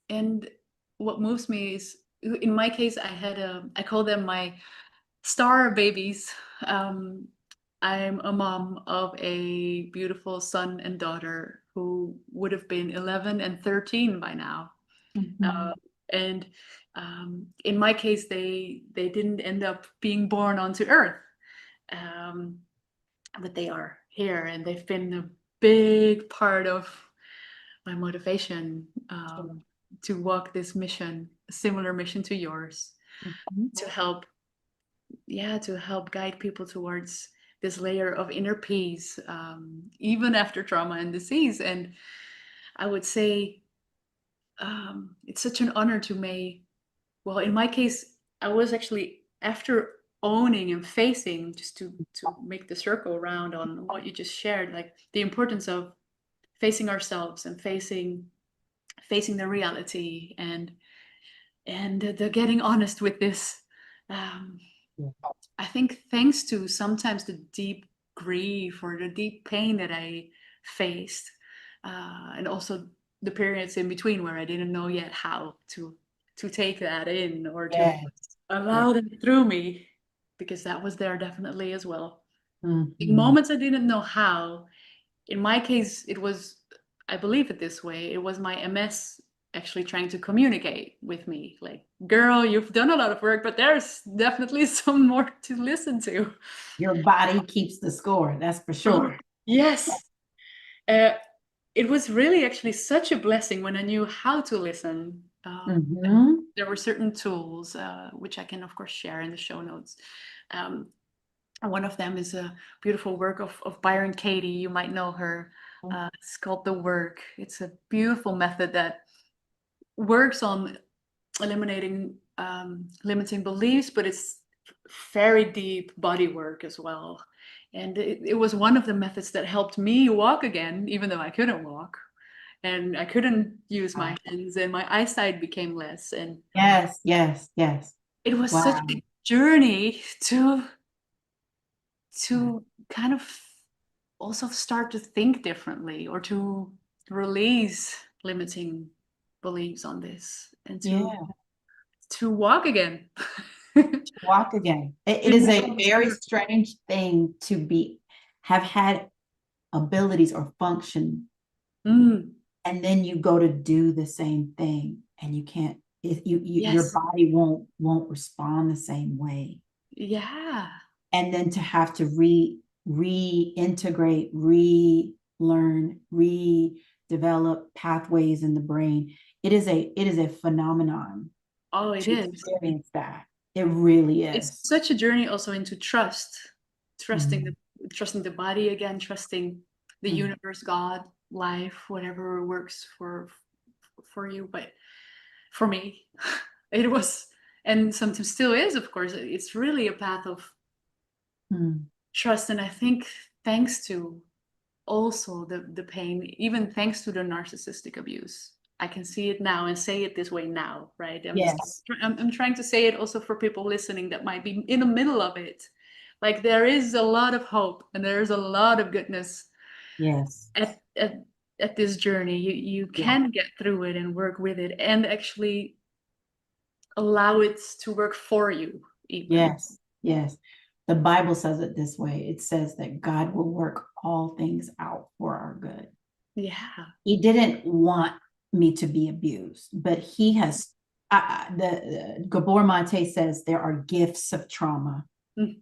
And what moves me is, in my case, I call them my star babies. I'm a mom of a beautiful son and daughter who would have been 11 and 13 by now. Mhm. And in my case, they didn't end up being born onto Earth, but they are here, and they've been a big part of my motivation to walk this mission, a similar mission to yours, Mhm. to help, to help guide people towards this layer of inner peace, even after trauma and disease. And I would say it's such an honor to me. Well, in my case, I was actually, after owning and facing, just to make the circle around on what you just shared, like the importance of facing ourselves and facing the reality, and the getting honest with this. Um, Yeah. I think thanks to sometimes the deep grief or the deep pain that I faced, and also the periods in between where I didn't know yet how to take that in, or to Yes. Yeah. allow them through me, because that was there definitely as well. In Mhm. moments I didn't know how. In my case, it was, I believe it this way, it was my MS actually trying to communicate with me, like, girl, you've done a lot of work, but there's definitely some more to listen to. Your body keeps the score, that's for sure. Yes. uh, it was really actually such a blessing when I knew how to listen. Mhm. There were certain tools, which I can of course share in the show notes. um, One of them is a beautiful work of Byron Katie. You might know her. It's called The Work. It's a beautiful method that works on eliminating limiting beliefs, but it's very deep body work as well. And it was one of the methods that helped me walk again, even though I couldn't walk and I couldn't use my hands, and my eyesight became less. And Yes, yes, yes. it was such Wow. a journey to kind of also start to think differently, or to release limiting beliefs on this, and Yeah. to walk again. Walk again. It It is was a almost very there. strange thing to have had abilities or function, Mm, and then you go to do the same thing and you can't, your yes. body won't respond the same way. Yeah. And then to have to reintegrate, relearn, redevelop pathways in the brain. It is a phenomenon Oh, it to is. experience that. It really It's is. such a journey also into trust, trusting Mhm. the trusting the body again, trusting the Mhm. universe, God, life, whatever works for you. But for me, it was, and sometimes still is, of course, it's really a path of Mhm. trust. And I think thanks to also the pain, even thanks to the narcissistic abuse, I can see it now and say it this way now, right? Yes. I'm trying to say it also for people listening that might be in the middle of it. Like, there is a lot of hope and there's a lot of goodness Yes. at this journey. You Yeah. can get through it and work with it, and actually allow it to work for you even. Yes. Yes. The Bible says it this way. It says that God will work all things out for our good. Yeah. He didn't want me to be abused, but he has. Gabor Mate says there are gifts of trauma. Mm.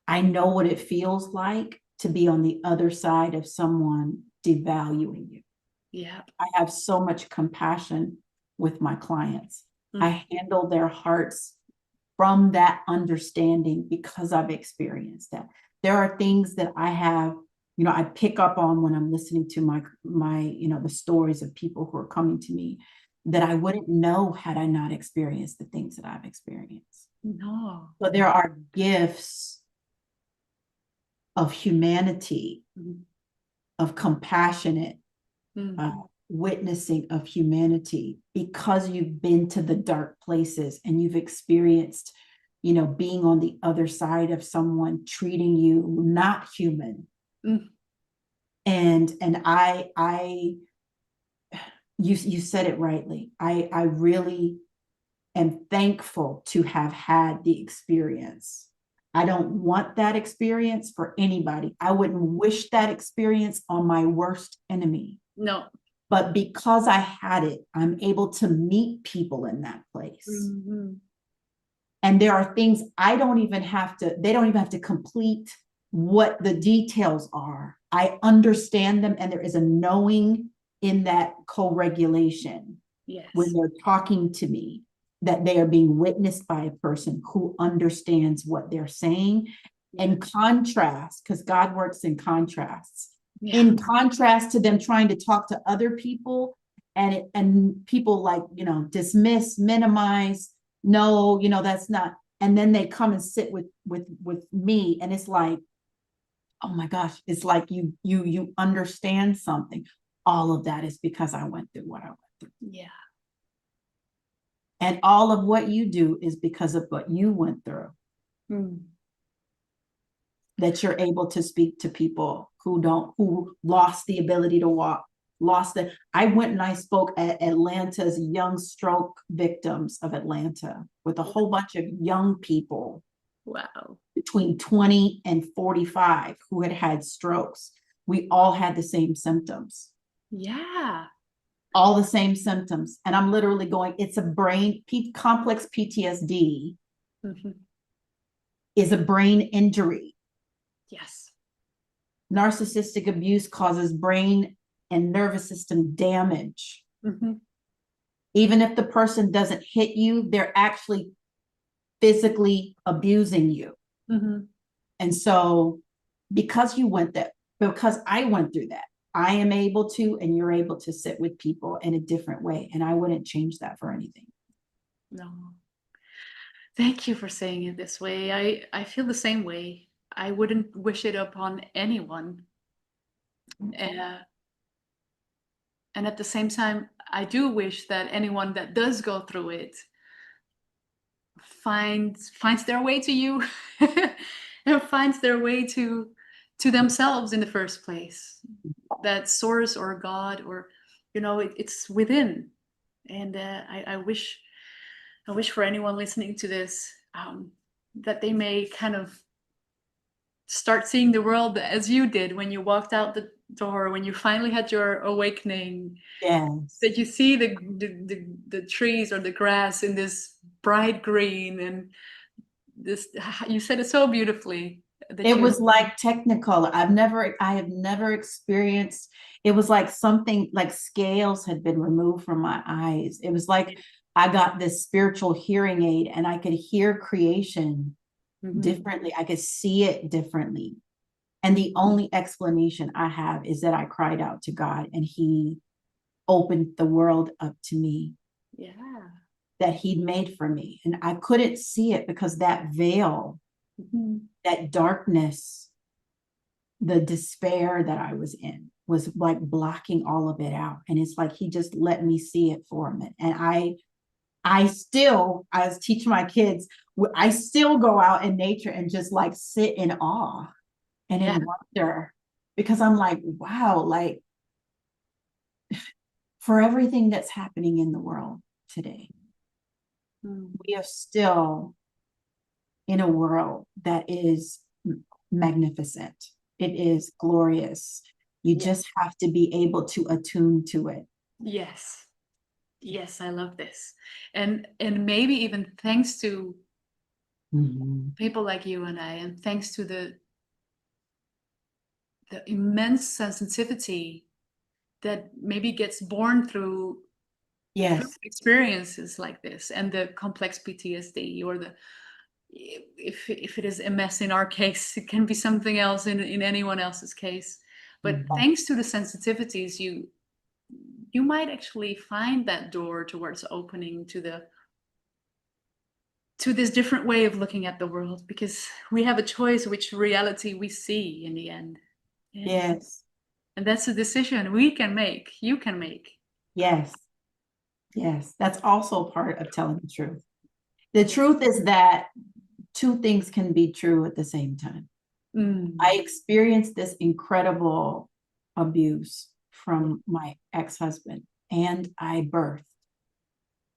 I know what it feels like to be on the other side of someone devaluing you. Yeah. I have so much compassion with my clients. Mm. I handle their hearts from that understanding because I've experienced that. There are things that I have, I pick up on when I'm listening to the stories of people who are coming to me, that I wouldn't know had I not experienced the things that I've experienced. No. So there are gifts of humanity, Mm. of compassionate Mm. witnessing of humanity, because you've been to the dark places and you've experienced, being on the other side of someone treating you not human. Mm. And you said it rightly. I really am thankful to have had the experience. I don't want that experience for anybody. I wouldn't wish that experience on my worst enemy. No. But because I had it, I'm able to meet people in that place. Mm-hmm. And there are things they don't even have to complete what the details are. I understand them, and there is a knowing in that co-regulation. Yes. When they're talking to me, that they are being witnessed by a person who understands what they're saying. Yeah. In contrast, because God works in contrasts. Yeah. In contrast to them trying to talk to other people, and people like, dismiss, minimize, no, that's not. And then they come and sit with me, and it's like, oh my gosh, it's like you understand something. All of that is because I went through what I went through. Yeah. And all of what you do is because of what you went through. That you're able to speak to people who lost the ability to walk, I went and I spoke at Atlanta's young stroke victims of Atlanta with a whole bunch of young people. Wow. Between 20 and 45 who had strokes. We all had the same symptoms. Yeah. All the same symptoms. And I'm literally going, it's a brain, complex PTSD is a brain injury. Yes. Narcissistic abuse causes brain and nervous system damage. Even if the person doesn't hit you, they're actually physically abusing you. And so because I went through that, I am able to, and you're able to sit with people in a different way. And I wouldn't change that for anything. No. Thank you for saying it this way. I feel the same way. I wouldn't wish it upon anyone. And at the same time, I do wish that anyone that does go through it finds their way to you and finds their way to themselves in the first place. That source or God, or it's within. And I wish for anyone listening to this that they may kind of start seeing the world as you did when you walked out the door, when you finally had your awakening. Yes. That you see the trees or the grass in this bright green, and this, you said it so beautifully. It was like Technicolor. I have never experienced, it was like something like scales had been removed from my eyes. It was like I got this spiritual hearing aid, and I could hear creation differently. I could see it differently. And the only explanation I have is that I cried out to God, and he opened the world up to me. Yeah. That he'd made for me. And I couldn't see it because that veil, that darkness, the despair that I was in was like blocking all of it out. And it's like he just let me see it for a minute. And I was teaching my kids, I still go out in nature and just like sit in awe and in wonder, because I'm like, wow, like for everything that's happening in the world today, we are still in a world that is magnificent. It is glorious. You just have to be able to attune to it. Yes. Yes, I love this. And maybe even thanks to people like you and I, and thanks to the immense sensitivity that maybe gets born through experiences like this, and the complex PTSD, or if it is MS in our case, it can be something else in anyone else's case. But thanks to the sensitivities, you might actually find that door towards opening to this different way of looking at the world, because we have a choice which reality we see in the end. Yes. And that's a decision we can make, you can make. Yes. Yes. That's also part of telling the truth. The truth is that two things can be true at the same time. I experienced this incredible abuse from my ex-husband, and I birthed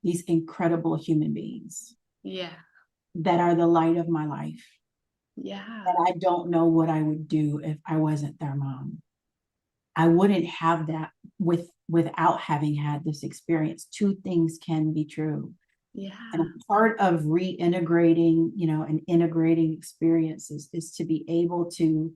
these incredible human beings that are the light of my life. And I don't know what I would do if I wasn't their mom. I wouldn't have that without having had this experience. Two things can be true. And a part of reintegrating, and integrating experiences is to be able to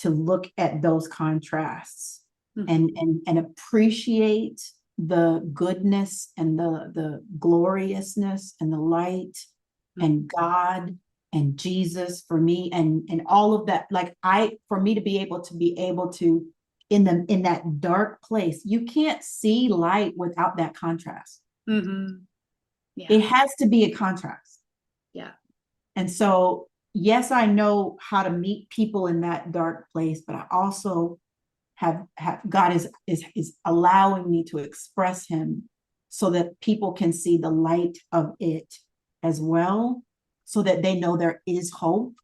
look at those contrasts and appreciate the goodness and the gloriousness and the light and God and Jesus for me and all of that. Like for me to be able to in that dark place, you can't see light without that contrast. It has to be a contrast. And so, yes, I know how to meet people in that dark place, but I also have God is allowing me to express him so that people can see the light of it as well, so that they know there is hope.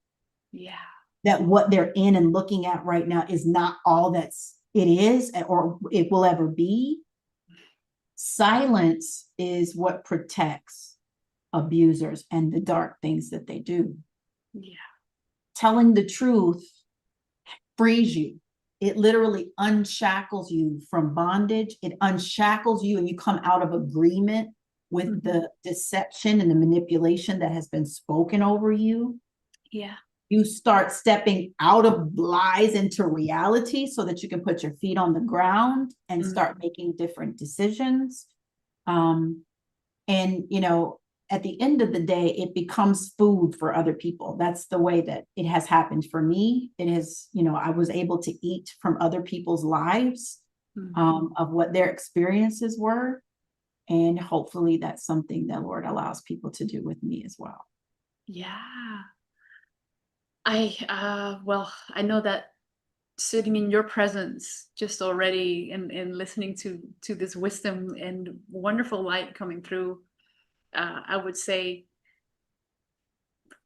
That what they're in and looking at right now is not all it is or it will ever be. Silence is what protects abusers and the dark things that they do. Telling the truth frees you. It literally unshackles you from bondage. It unshackles you and you come out of agreement with the deception and the manipulation that has been spoken over you. You start stepping out of lies into reality so that you can put your feet on the ground and start making different decisions. And, at the end of the day, it becomes food for other people. That's the way that it has happened for me. It is, I was able to eat from other people's lives, of what their experiences were. And hopefully that's something the Lord allows people to do with me as well. I know that sitting in your presence just already and listening to this wisdom and wonderful light coming through, I would say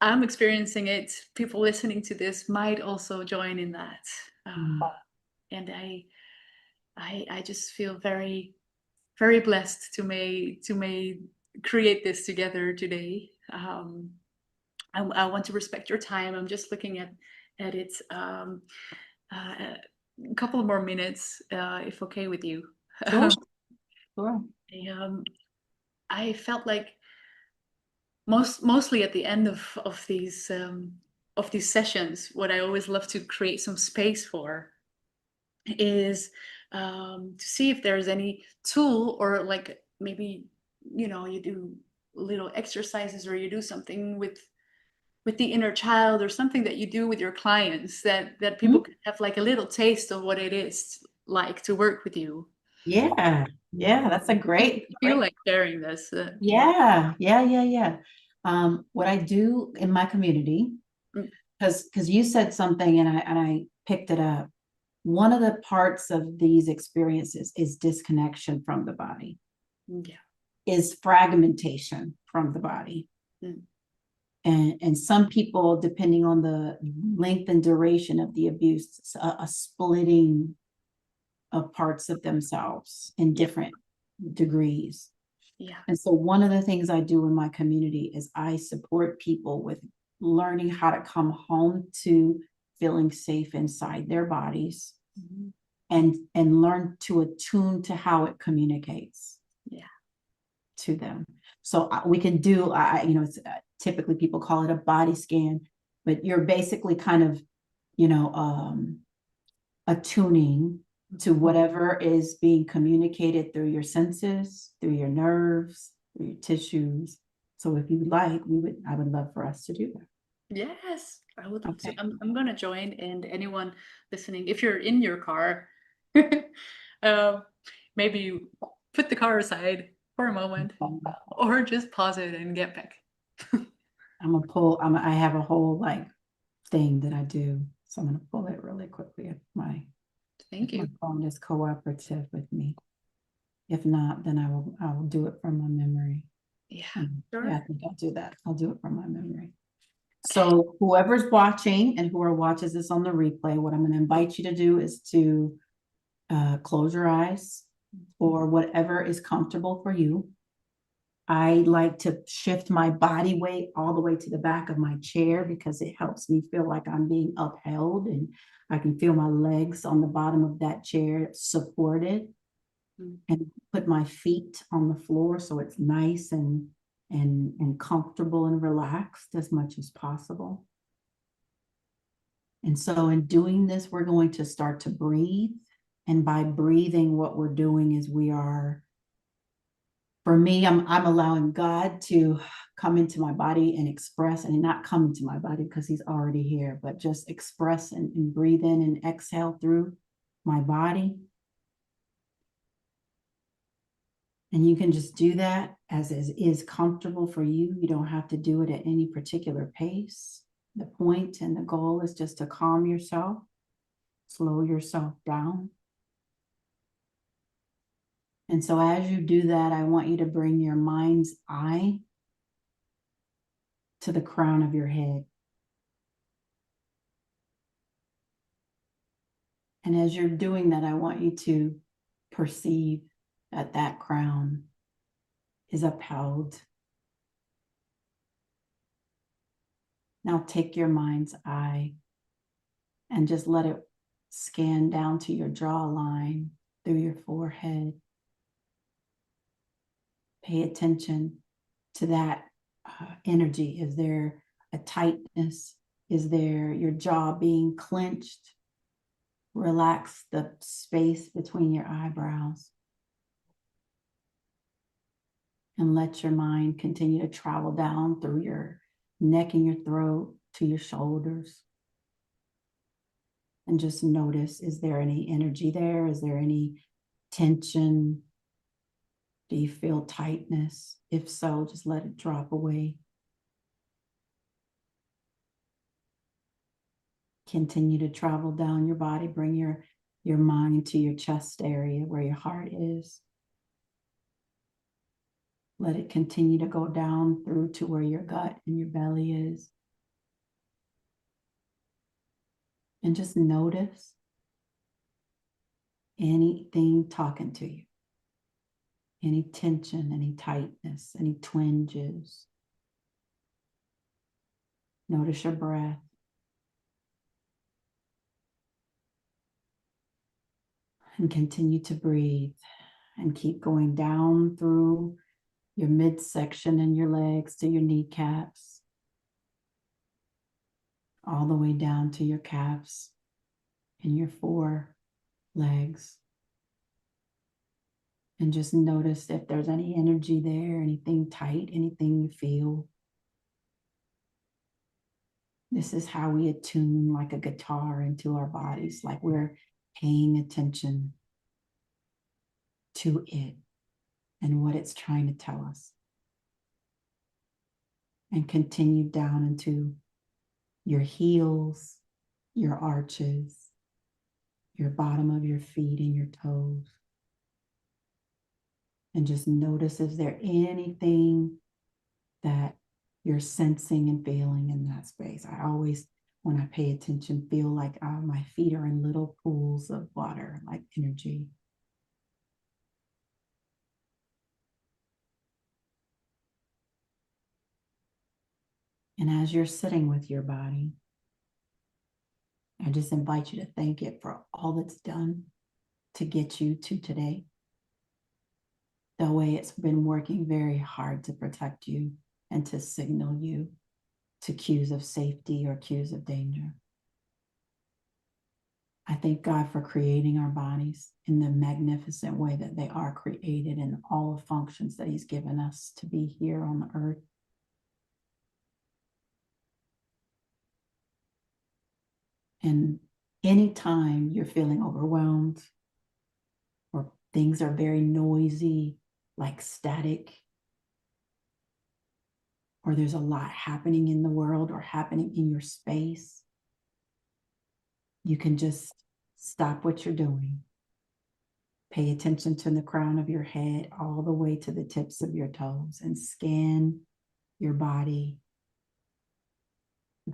I'm experiencing it. People listening to this might also join in that. And I just feel very, very blessed to may create this together today. I want to respect your time. I'm just looking at it. A couple more minutes, if okay with you. Sure. I felt like mostly at the end of these sessions, what I always love to create some space for is to see if there's any tool or like maybe you do little exercises or you do something with the inner child or something that you do with your clients that people can have like a little taste of what it is like to work with you. That's a great. I feel like sharing this. What I do in my community, because you said something and I picked it up. One of the parts of these experiences is disconnection from the body. Is fragmentation from the body. And some people, depending on the length and duration of the abuse, a splitting of parts of themselves in different degrees. And so one of the things I do in my community is I support people with learning how to come home to feeling safe inside their bodies and learn to attune to how it communicates to them. So we can do, it's typically people call it a body scan, but you're basically kind of, attuning to whatever is being communicated through your senses, through your nerves, through your tissues. So if you like, I would love for us to do that. Yes, I would love to. I'm going to join, and anyone listening, if you're in your car, maybe you put the car aside for a moment or just pause it and get back. I have a whole thing that I do. So I'm going to pull it really quickly if my phone is cooperative with me. If not, then I will do it from my memory. Sure. I think I'll do that. I'll do it from my memory. So whoever's watching and whoever watches this on the replay, what I'm going to invite you to do is to close your eyes or whatever is comfortable for you. I like to shift my body weight all the way to the back of my chair because it helps me feel like I'm being upheld, and I can feel my legs on the bottom of that chair supported, and put my feet on the floor so it's nice and comfortable and relaxed as much as possible. And so in doing this, we're going to start to breathe. And by breathing, what we're doing is for me, I'm allowing God to come into my body and express, and not come into my body because he's already here, but just express and breathe in and exhale through my body. And you can just do that as is comfortable for you. You don't have to do it at any particular pace. The point and the goal is just to calm yourself, slow yourself down. And so as you do that, I want you to bring your mind's eye to the crown of your head. And as you're doing that, I want you to perceive that that crown is upheld. Now take your mind's eye and just let it scan down to your jawline, through your forehead. Pay attention to that energy. Is there a tightness? Is there your jaw being clenched? Relax the space between your eyebrows. And let your mind continue to travel down through your neck and your throat to your shoulders. And just notice, is there any energy there? Is there any tension? Do you feel tightness? If so, just let it drop away. Continue to travel down your body. Bring your mind to your chest area where your heart is. Let it continue to go down through to where your gut and your belly is. And just notice anything talking to you. Any tension, any tightness, any twinges. Notice your breath. And continue to breathe and keep going down through your midsection and your legs to your kneecaps, all the way down to your calves and your forelegs. And just notice if there's any energy there, anything tight, anything you feel. This is how we attune like a guitar into our bodies, like we're paying attention to it and what it's trying to tell us. And continue down into your heels, your arches, your bottom of your feet and your toes. And just notice, is there anything that you're sensing and feeling in that space? I always, when I pay attention, feel like my feet are in little pools of water, like energy. And as you're sitting with your body, I just invite you to thank it for all it's done to get you to today. The way it's been working very hard to protect you and to signal you to cues of safety or cues of danger. I thank God for creating our bodies in the magnificent way that they are created, and all the functions that He's given us to be here on the earth. And anytime you're feeling overwhelmed or things are very noisy, like static, or there's a lot happening in the world or happening in your space, you can just stop what you're doing. Pay attention to the crown of your head all the way to the tips of your toes and scan your body.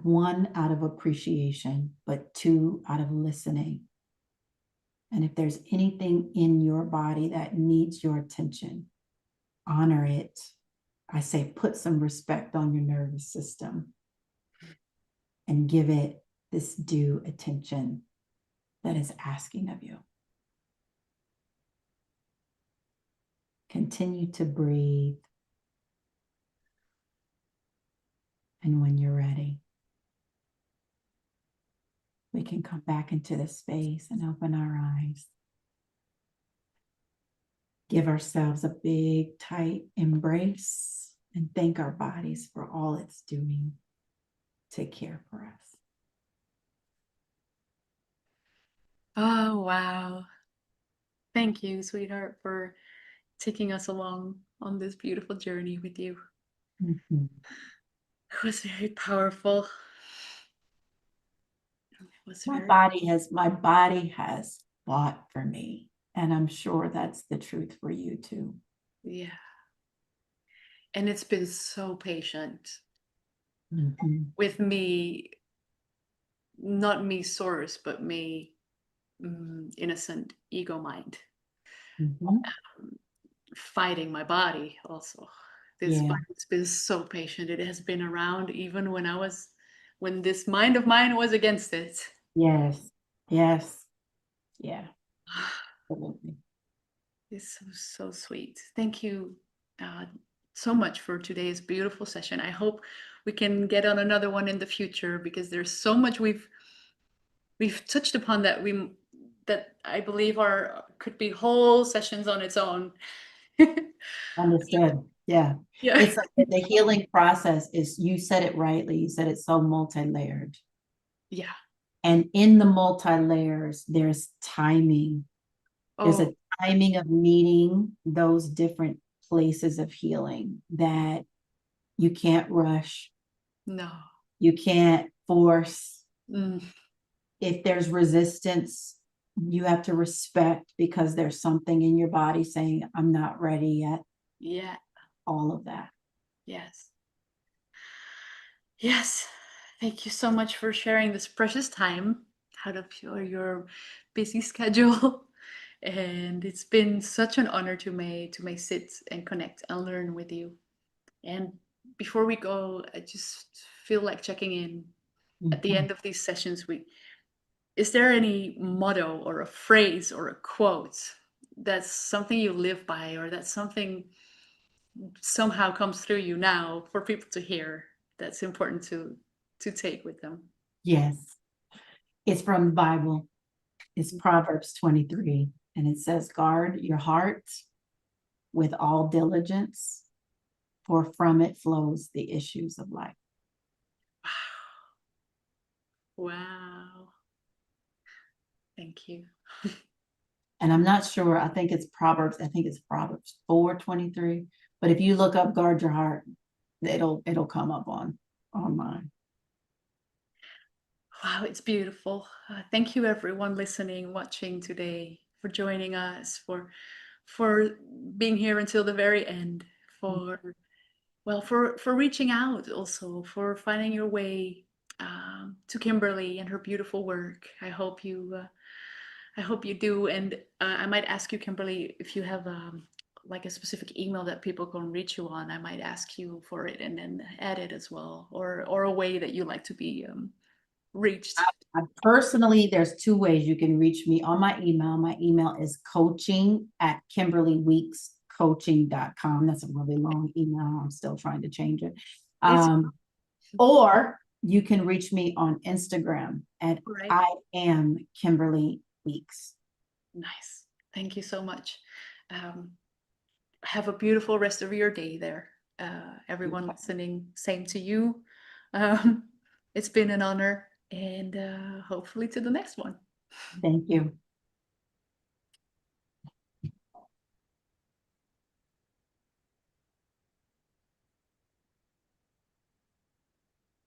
1, out of appreciation, but 2, out of listening And if there's anything in your body that needs your attention, honor it. I say put some respect on your nervous system and give it this due attention that is asking of you. Continue to breathe. And when you're ready, we can come back into this space and open our eyes. Give ourselves a big, tight embrace and thank our bodies for all it's doing to care for us. Oh, wow. Thank you, sweetheart, for taking us along on this beautiful journey with you. Mm-hmm. It was very powerful. It was My very body has fought for me, and I'm sure that's the truth for you too. yeah. And it's been so patient Mm-hmm. with me, not me source, but me innocent ego mind, Mm-hmm. fighting my body also. This Yeah. body's been so patient. It has been around even when this mind of mine was against it. Yes. Yes. Yeah. Absolutely. It's so sweet. Thank you so much for today's beautiful session. I hope we can get on another one in the future because there's so much we've touched upon that I believe could be whole sessions on its own. Understood. Yeah. Yeah. It's like the healing process is, you said it rightly. You said it's so multi-layered. Yeah. And in the multi-layers, there's timing. There's Oh, a timing of meeting those different places of healing that you can't rush. no. You can't force. Mm, If there's resistance, you have to respect because there's something in your body saying, I'm not ready yet. yeah. All of that. Yes. Yes. Thank you so much for sharing this precious time out of your busy schedule. And it's been such an honor to may sit and connect and learn with you. And before we go, I just feel like checking in at the Mhm. end of these sessions. Is there any motto or a phrase or a quote that's something you live by, or that's something somehow comes through you now for people to hear that's important to take with them? Yes. It's from the Bible. It's Proverbs 23. And it says, guard your heart with all diligence, for from it flows the issues of life. Wow. Thank you. And I'm not sure, I think it's Proverbs 4:23. But if you look up guard your heart, it'll come up online. Wow, it's beautiful. Thank you, everyone listening, watching today, for joining us, for being here until the very end, for reaching out, also for finding your way to Kimberly and her beautiful work. I hope you do. And I might ask you, Kimberly, if you have like a specific email that people can reach you on. I might ask you for it and then add it as well, or a way that you like to be reached. Personally, there's two ways you can reach me on my email. My email is coaching@KimberlyWeeksCoaching.com. That's a really long email. I'm still trying to change it. It's Or you can reach me on Instagram at right. I am Kimberly Weeks. Nice. Thank you so much. Have a beautiful rest of your day there. Everyone listening, same to you. It's been an honor, and hopefully to the next one. Thank you.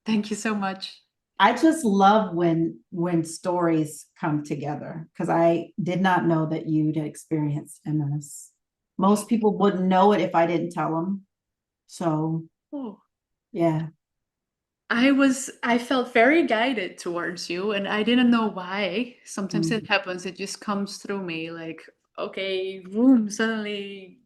Thank you so much. I just love when stories come together, because I did not know that you'd experienced MS. Most people wouldn't know it if I didn't tell them. So Oh, yeah. I felt very guided towards you, and I didn't know why. Sometimes it happens, it just comes through me like, okay, boom, suddenly